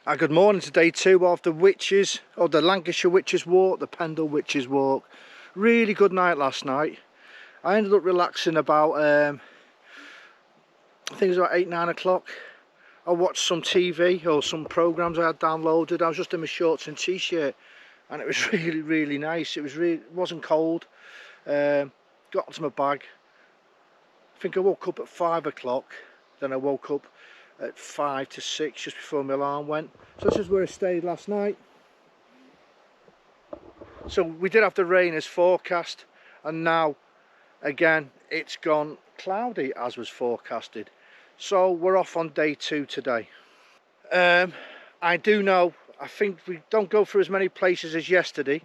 Good morning to day 2 of the Lancashire Witches Walk, the Pendle Witches Walk. Really good night last night. I ended up relaxing about, I think it was about 8-9 o'clock. I watched some TV or some programmes I had downloaded. I was just in my shorts and t-shirt and it was really nice. It wasn't cold. Got into my bag. I think I woke up at 5 o'clock. Then I woke up at 5 to 6 just before my alarm went. So this is where I stayed last night. So we did have the rain as forecast, and now again it's gone cloudy as was forecasted. So we're off on day 2 today. I do know, I think we don't go through as many places as yesterday,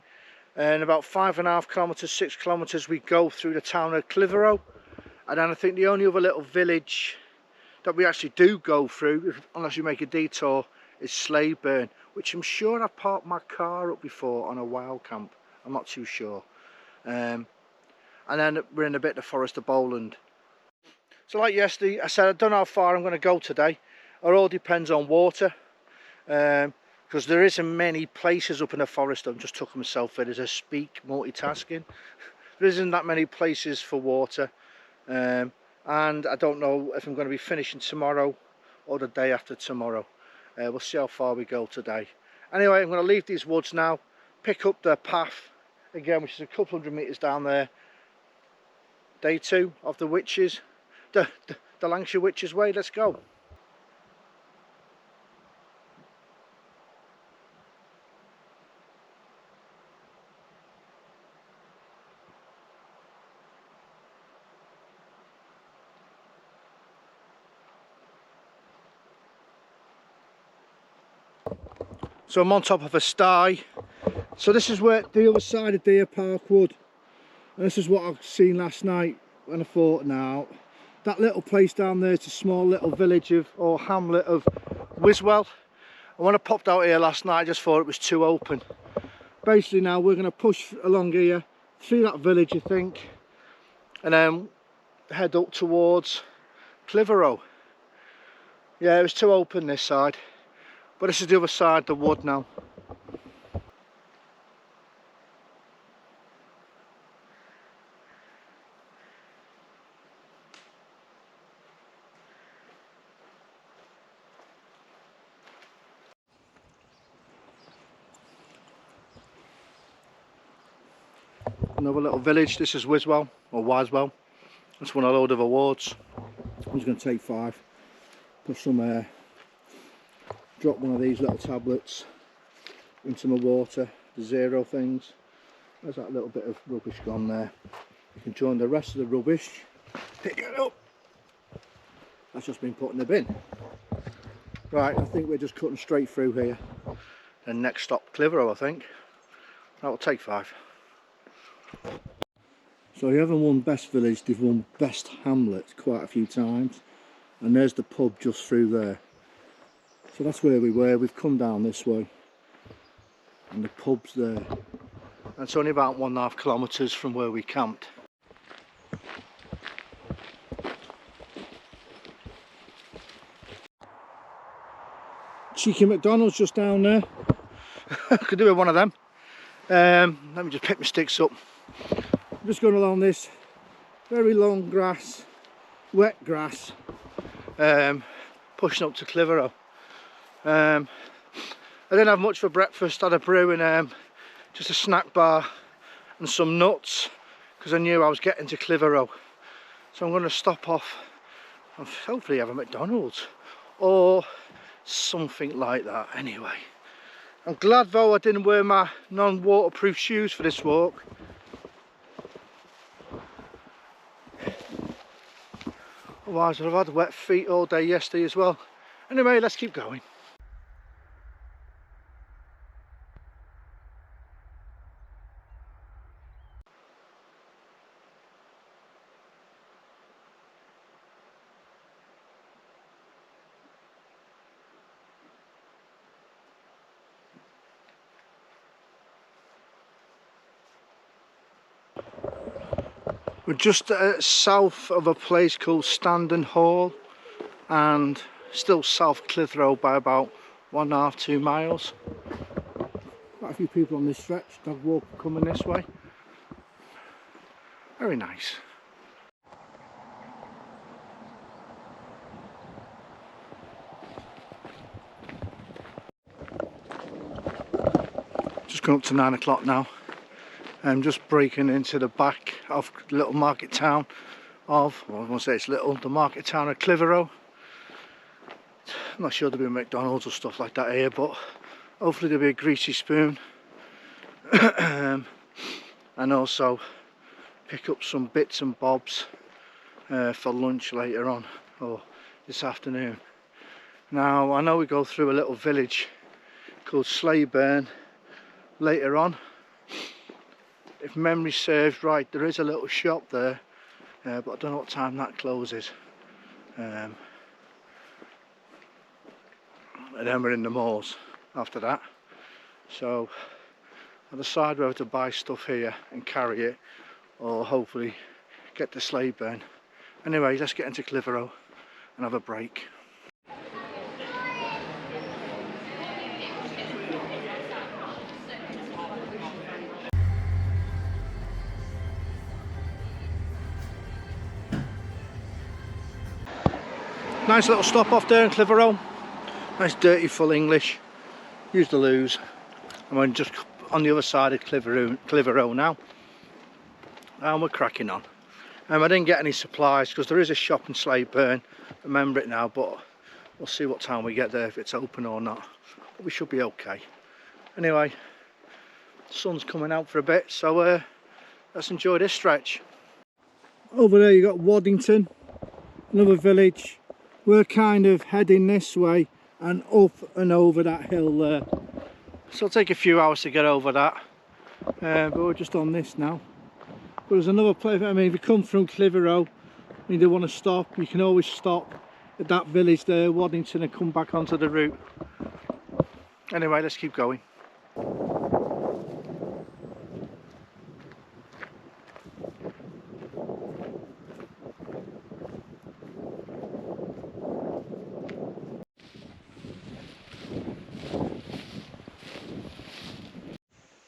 and about 5.5 kilometres, 6 kilometres we go through the town of Clitheroe, and then I think the only other little village that we actually do go through, unless you make a detour, is Slaburn, which I'm sure I've parked my car up before on a wild camp. I'm not too sure. And then we're in a bit of the Forest of Bowland. So like yesterday, I said I don't know how far I'm going to go today. It all depends on water, because there isn't many places up in the forest. I'm just tucking myself in as I speak, multitasking. There isn't that many places for water. And I don't know if I'm going to be finishing tomorrow or the day after tomorrow. We'll see how far we go today. Anyway, I'm going to leave these woods now, pick up the path again, which is a couple hundred metres down there. Day 2 of the Witches, the Lancashire Witches Way. Let's go. So I'm on top of a sty. So this is where the other side of Deer Park Wood, and this is what I've seen last night when I thought, now that little place down there is a small little village or hamlet of Wiswell. And when I popped out here last night I just thought it was too open. Basically now we're going to push along here through that village, I think, and then head up towards Clitheroe. Yeah, it was too open this side. But this is the other side of the wood now. Another little village. This is Wiswell, or Wiswell. It's won a load of awards. I'm just going to take 5. Put some drop one of these little tablets into my water, the 0 things. There's that little bit of rubbish gone there. You can join the rest of the rubbish, pick it up. That's just been put in the bin. Right, I think we're just cutting straight through here. And next stop Clitheroe, I think. That will take 5. So you haven't won Best Village, they've won Best Hamlet quite a few times. And there's the pub just through there. So that's where we were. We've come down this way and the pub's there. That's only about 1.5 kilometres from where we camped. Cheeky McDonald's just down there. Could do with one of them. Let me just pick my sticks up. I'm just going along this very long grass, wet grass, pushing up to Clitheroe. I didn't have much for breakfast. I had a brew and just a snack bar and some nuts because I knew I was getting to Clitheroe. So I'm going to stop off and hopefully have a McDonald's or something like that. Anyway, I'm glad though I didn't wear my non-waterproof shoes for this walk. Otherwise I'd have had wet feet all day yesterday as well. Anyway, let's keep going. We're just south of a place called Standon Hall and still south Clitheroe by about 1.5, 2 miles. Quite a few people on this stretch, dog walk coming this way. Very nice. Just going up to 9 o'clock now. I'm just breaking into the back of the little market town of, well, I won't say it's little, the market town of Clitheroe. I'm not sure there'll be McDonald's or stuff like that here, but hopefully there'll be a greasy spoon. And also pick up some bits and bobs for lunch later on, or this afternoon. Now I know we go through a little village called Slayburn later on. If memory serves right, there is a little shop there, but I don't know what time that closes. And then we're in the moors after that. So I decide whether to buy stuff here and carry it, or hopefully get to Slayburn. Anyway, let's get into Clitheroe and have a break. Nice little stop off there in Clitheroe. Nice dirty full English. Use the loos. I'm just on the other side of Clitheroe now. And we're cracking on. I didn't get any supplies because there is a shop in Slayburn. Remember it now, but we'll see what time we get there, if it's open or not. But we should be okay. Anyway, the sun's coming out for a bit, so let's enjoy this stretch. Over there you got Waddington, another village. We're kind of heading this way and up and over that hill there. So it'll take a few hours to get over that. But we're just on this now. But there's another place, I mean, if you come from Clitheroe and you want to stop, you can always stop at that village there, Waddington, and come back onto the route. Anyway, let's keep going.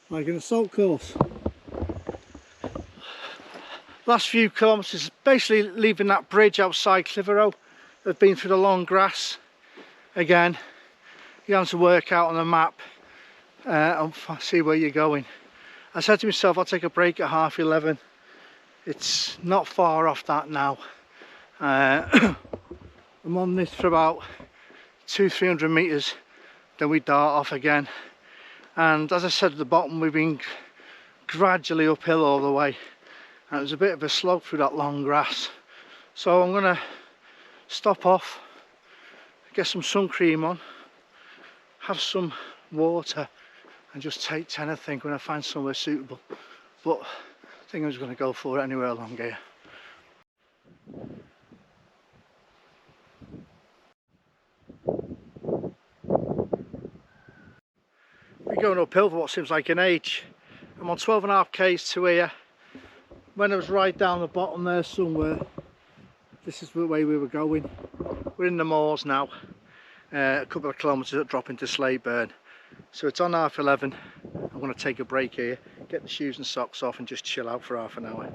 Like an assault course. Last few kilometres, basically leaving that bridge outside Clitheroe. I've been through the long grass. Again, you have to work out on the map and see where you're going. I said to myself, I'll take a break at 11:30. It's not far off that now. I'm on this for about 200-300 metres, then we dart off again. And as I said at the bottom, we've been gradually uphill all the way, and it was a bit of a slog through that long grass. So I'm gonna stop off, get some sun cream on, have some water, and just take 10, I think, when I find somewhere suitable. But I think I'm just gonna go for it anywhere along here. We're going uphill for what seems like an age. I'm on 12.5 k's to here. When I was right down the bottom there somewhere, this is the way we were going. We're in the moors now, a couple of kilometres up drop into Slayburn. So it's on 11:30. I'm going to take a break here, get the shoes and socks off and just chill out for half an hour.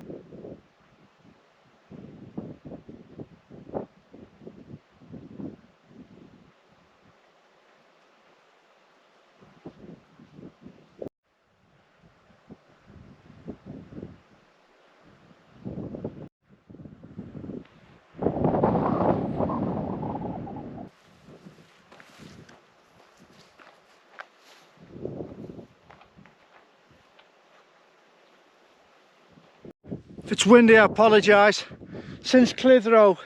If it's windy, I apologise. Since Clitheroe,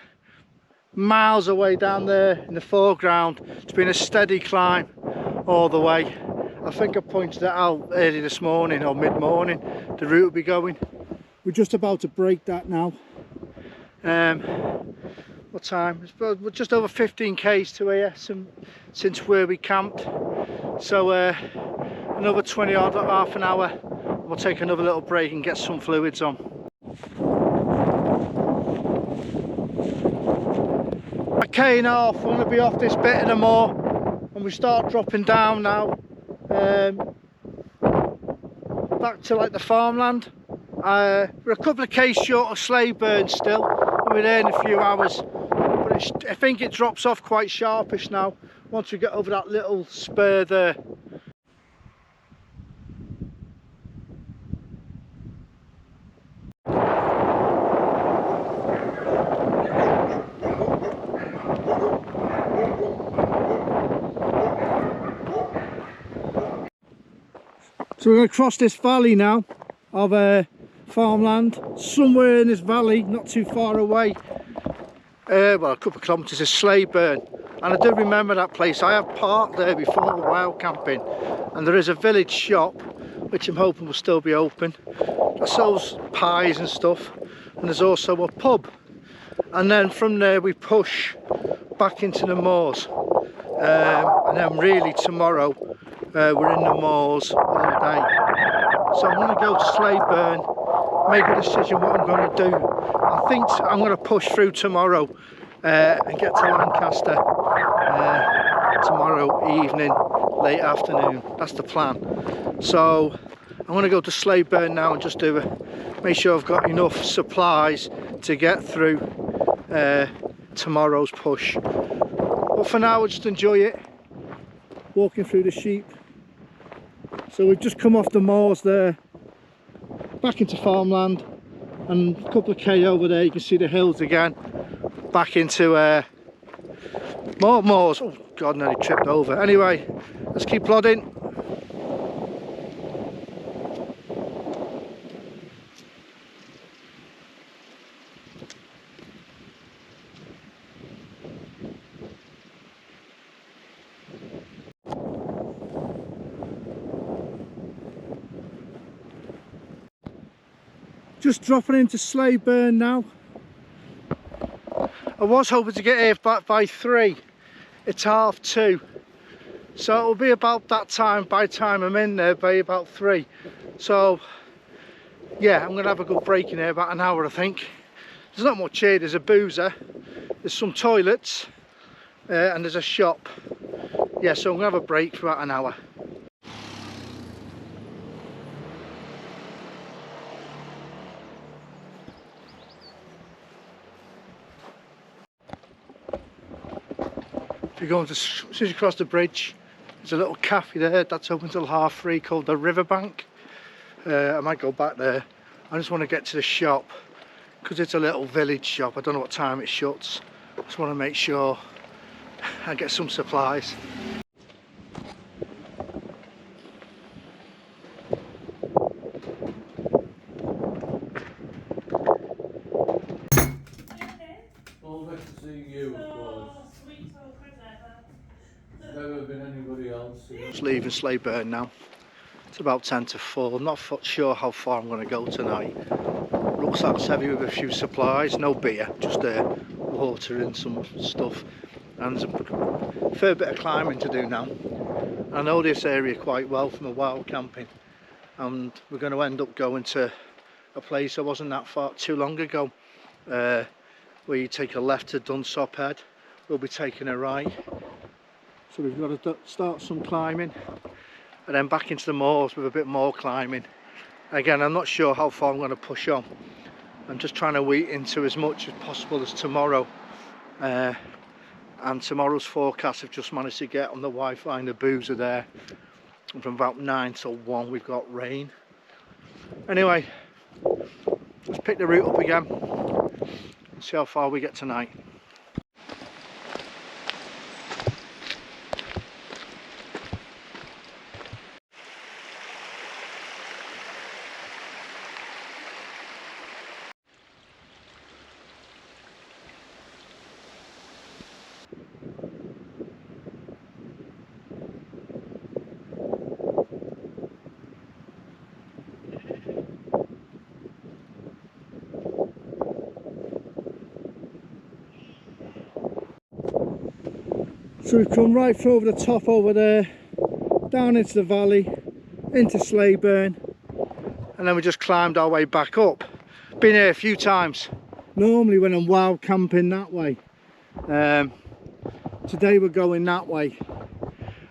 miles away down there in the foreground, it's been a steady climb all the way. I think I pointed it out early this morning or mid-morning, the route will be going. We're just about to break that now. What time? We're just over 15 k's to here since where we camped. So another 20 odd, half an hour. We'll take another little break and get some fluids on. A K and a half, we're going to be off this bit in the moor, and we start dropping down now, back to like the farmland. We're a couple of k's short of Slaburn still, and we're there in a few hours, but I think it drops off quite sharpish now once we get over that little spur there. So we're going to cross this valley now of farmland. Somewhere in this valley, not too far away, well, a couple of kilometres, is Slaburn. And I do remember that place. I have parked there before wild camping, and there is a village shop which I'm hoping will still be open that sells pies and stuff, and there's also a pub. And then from there we push back into the moors, and then really tomorrow we're in the moors all day. So I'm going to go to Slaburn, make a decision what I'm going to do. I think I'm going to push through tomorrow and get to Lancaster tomorrow evening, late afternoon. That's the plan. So I'm going to go to Slaburn now and just make sure I've got enough supplies to get through tomorrow's push. But for now, I'll just enjoy it, walking through the sheep. So we've just come off the moors there, back into farmland, and a couple of k over there you can see the hills again, back into more moors. Oh god, nearly tripped over. Anyway, let's keep plodding. Just dropping into Slaburn now. I was hoping to get here back by 3. It's 2:30, so it'll be about that time by the time I'm in there, by about 3. So yeah, I'm gonna have a good break in here, about an hour I think. There's not much here. There's a boozer, there's some toilets, and there's a shop. Yeah, so I'm gonna have a break for about an hour. If you're going to, as soon as you cross the bridge, there's a little cafe there that's open till 3:30 called the Riverbank. I might go back there. I just want to get to the shop because it's a little village shop. I don't know what time it shuts. I just want to make sure I get some supplies. Just leaving Slaburn now. It's about 10:50. I'm not sure how far I'm going to go tonight. Rucksack's heavy with a few supplies, no beer, just water and some stuff. And there's a fair bit of climbing to do now. I know this area quite well from the wild camping, and we're going to end up going to a place I wasn't that far too long ago, where you take a left to Dunsop Head. We'll be taking a right. So we've got to start some climbing and then back into the moors with a bit more climbing. Again, I'm not sure how far I'm going to push on. I'm just trying to weigh into as much as possible as tomorrow. And tomorrow's forecast, I've just managed to get on the Wi-Fi and the boozer there. And from about 9 till 1 we've got rain. Anyway, let's pick the route up again and see how far we get tonight. So we've come right through over the top over there, down into the valley, into Slaburn, and then we just climbed our way back up. Been here a few times, normally when I'm wild camping that way. Today we're going that way.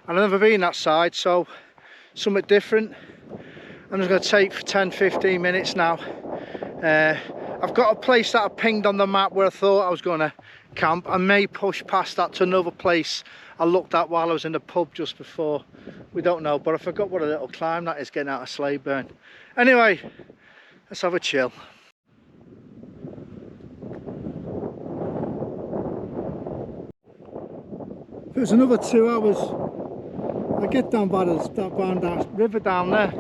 and I've never been that side, so something different. I'm just going to take 10-15 minutes now. I've got a place that I pinged on the map where I thought I was going to camp. I may push past that to another place I looked at while I was in the pub just before. We don't know, but I forgot what a little climb that is getting out of Slaburn. Anyway, let's have a chill. If it was another 2 hours, I get down by that river down there.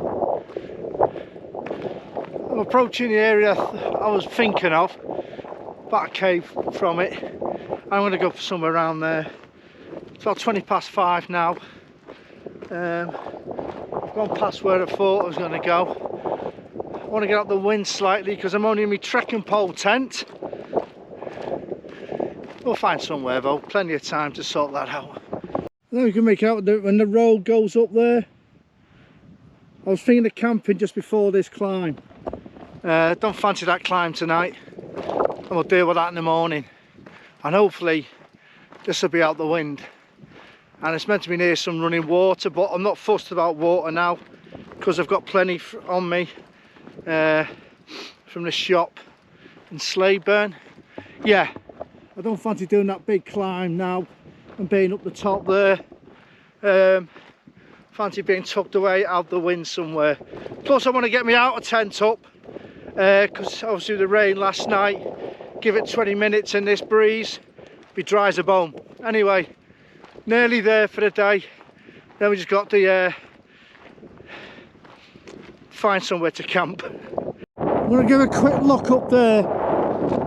I'm approaching the area I was thinking of, back cave from it. I'm going to go for somewhere around there. It's about 5:20 now. I've gone past where I thought I was going to go. I want to get out the wind slightly because I'm only in my trekking pole tent. We'll find somewhere though, plenty of time to sort that out. Then we can make out when the road goes up there. I was thinking of camping just before this climb. Don't fancy that climb tonight, and we'll deal with that in the morning. And hopefully this will be out the wind. And it's meant to be near some running water, but I'm not fussed about water now because I've got plenty on me from the shop in Slaburn. Yeah, I don't fancy doing that big climb now and being up the top there. Fancy being tucked away out the wind somewhere. Plus I want to get my outer tent up because obviously the rain last night. Give it 20 minutes in this breeze, be dry as a bone. Anyway, nearly there for the day. Then we just got to find somewhere to camp. I'm going to give a quick look up there.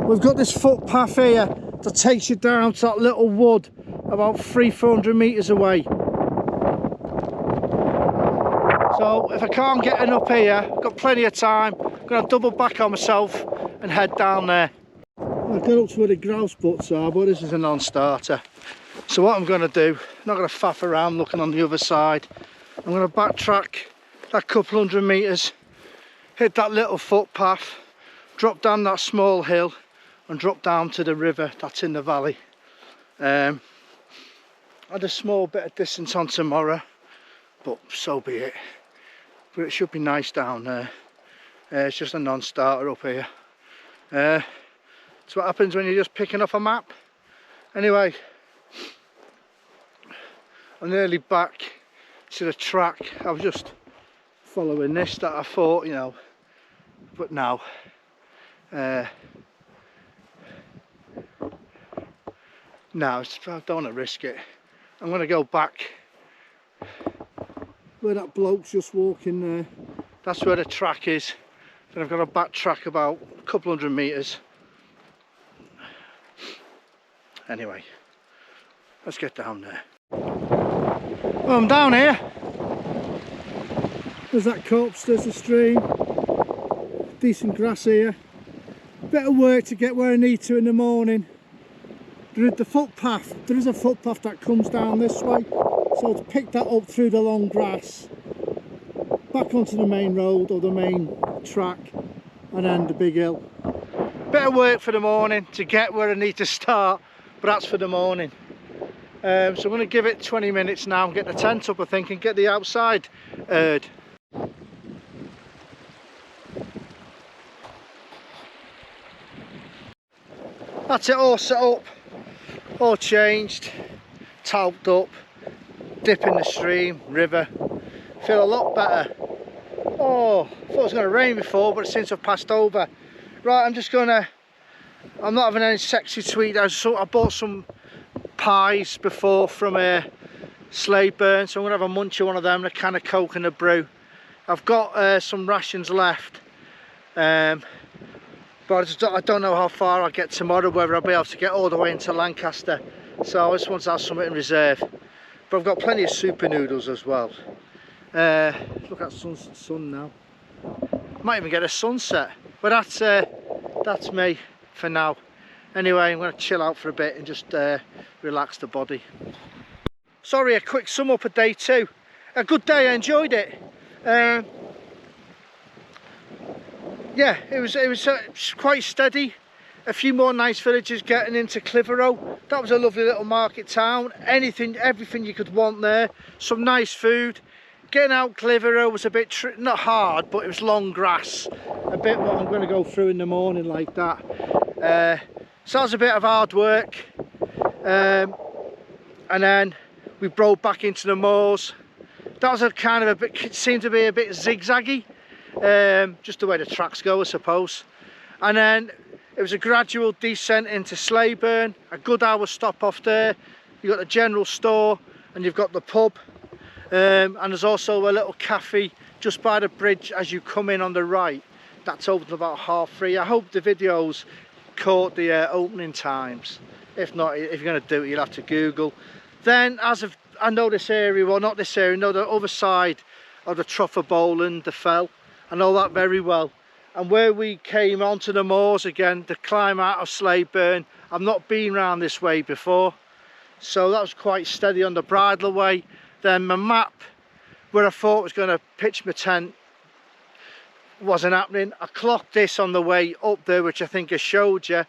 We've got this footpath here that takes you down to that little wood about 300-400 metres away. So if I can't get enough here, I've got plenty of time. I'm going to double back on myself and head down there. I got up to where the grouse butts are, but this is a non-starter. So what I'm going to do, I'm not going to faff around looking on the other side. I'm going to backtrack that couple hundred metres, hit that little footpath, drop down that small hill and drop down to the river that's in the valley. Add a small bit of distance on tomorrow, but so be it. But it should be nice down there. It's just a non-starter up here. That's what happens when you're just picking up a map. Anyway, I'm nearly back to the track. I was just following this that I thought, you know, but now no, I don't want to risk it. I'm going to go back where that bloke's just walking there. That's where the track is. Then I've got to backtrack about a couple hundred metres. Anyway, let's get down there. Well, I'm down here. There's that copse, there's the stream. Decent grass here. Bit of work to get where I need to in the morning. There is a footpath that comes down this way. So to pick that up through the long grass, back onto the main road or the main track, and then the big hill. Bit of work for the morning to get where I need to start, but that's for the morning. So I'm going to give it 20 minutes now and get the tent up, I think, and get the outside aired. That's it, all set up, all changed, talked up, dip in the stream, river. Feel a lot better. Oh, I thought it was going to rain before, but it seems to have passed over. Right, I'm not having any sexy sweet. I bought some pies before from Slaburn, so I'm going to have a munch of one of them and a can of Coke and a brew. I've got some rations left, but I don't know how far I'll get tomorrow, whether I'll be able to get all the way into Lancaster. So I just want to have something in reserve. But I've got plenty of super noodles as well. Look at sun now. Might even get a sunset, but that's me for now. Anyway, I'm going to chill out for a bit and just relax the body. Sorry, a quick sum up of day 2. A good day, I enjoyed it. Yeah, it was quite steady. a few more nice villages getting into Clitheroe. That was a lovely little market town. Everything you could want there. Some nice food. Getting out Clitheroe was a bit not hard, but it was long grass, a bit what I'm going to go through in the morning like that. So that was a bit of hard work, and then we rode back into the moors. That was a kind of it seemed to be a bit zigzaggy, just the way the tracks go, I suppose. And then it was a gradual descent into Slaburn, a good hour stop off there. You've got the general store and you've got the pub. And there's also a little cafe just by the bridge as you come in on the right. That's open about 3:30. I hope the videos caught the opening times. If not, if you're going to do it, you'll have to Google. Then, I know this area, well not this area, no, the other side of the Trough of Bowland, the fell. I know that very well. And where we came onto the moors again, to climb out of Slaburn, I've not been round this way before. So that was quite steady on the bridle way. Then my map, where I thought I was going to pitch my tent, wasn't happening. I clocked this on the way up there, which I think I showed you.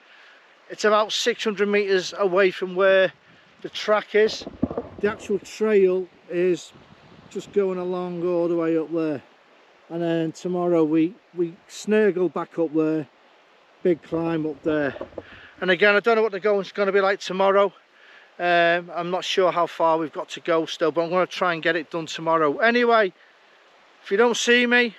It's about 600 metres away from where the track is. The actual trail is just going along all the way up there. And then tomorrow we snurgle back up there. Big climb up there. And again, I don't know what the going's going to be like tomorrow. I'm not sure how far we've got to go still, but I'm going to try and get it done tomorrow. Anyway, if you don't see me,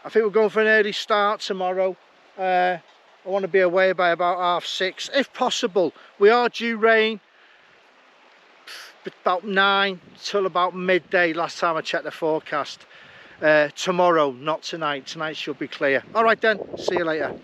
I think we're going for an early start tomorrow. I want to be away by about 6:30 if possible. We are due rain about 9 till about midday last time I checked the forecast. Tomorrow, not tonight. Tonight should be clear. All right then, see you later.